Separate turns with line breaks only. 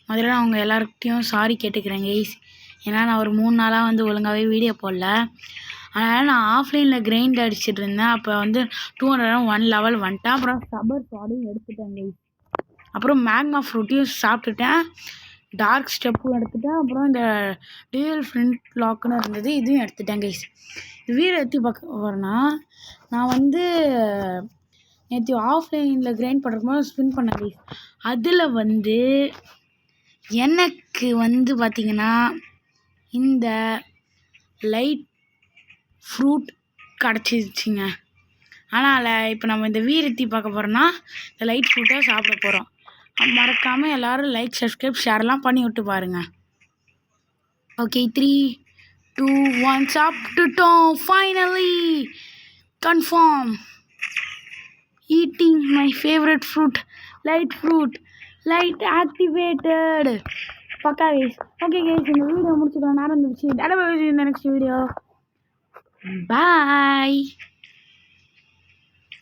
முதல்ல அவங்க எல்லாருக்கிட்டையும் சாரி கேட்டுக்கிறேன் கைஸ். ஏன்னா நான் ஒரு 3 நாளாக வந்து ஒழுங்காகவே வீடியோ போடல. அதனால் நான் ஆஃப்லைனில் கிரைண்ட் அடிச்சுட்டு இருந்தேன். அப்போ வந்து 201 லெவல் வந்துட்டேன். அப்புறம் சபர் ஸ்வாடையும் எடுத்துட்டேன் கைஸ். அப்புறம் மேக்மா ஃப்ரூட்டையும் சாப்பிட்டுட்டேன். டார்க் ஸ்டெப்பும் எடுத்துட்டேன். அப்புறம் இந்த டியூயல் ஃப்ரண்ட் லாக்குன்னு இருந்தது, இதையும் எடுத்துட்டேன் கைஸ். வீடியோ எத்தி பார்க்க போகிறேன்னா, நான் வந்து நேற்று ஆஃப்லைனில் கிரைண்ட் பண்ணுறதுக்கு ஸ்பின் பண்ணேன் கைஸ். அதில் வந்து எனக்கு வந்து பார்த்திங்கன்னா இந்த லைட் ஃப்ரூட் கிடச்சிருச்சுங்க. ஆனால் இப்போ நம்ம இந்த வீரத்தி பார்க்க போகிறோன்னா இந்த லைட் ஃப்ரூட்டை சாப்பிட போகிறோம். மறக்காமல் எல்லோரும் லைக், சப்ஸ்கிரைப், ஷேர்லாம் பண்ணி விட்டு பாருங்கள். ஓகே, 3, 2, 1 சாப்பிட்டுட்டோம். Finally confirm eating my favourite fruit, light fruit, light activated. பக்கா கைஸ். ஓகே கைஸ், இந்த வீடியோ முடிச்சுக்கலாம். நேரம் இருந்துச்சு. இந்த நெக்ஸ்ட் வீடியோ. பாய்.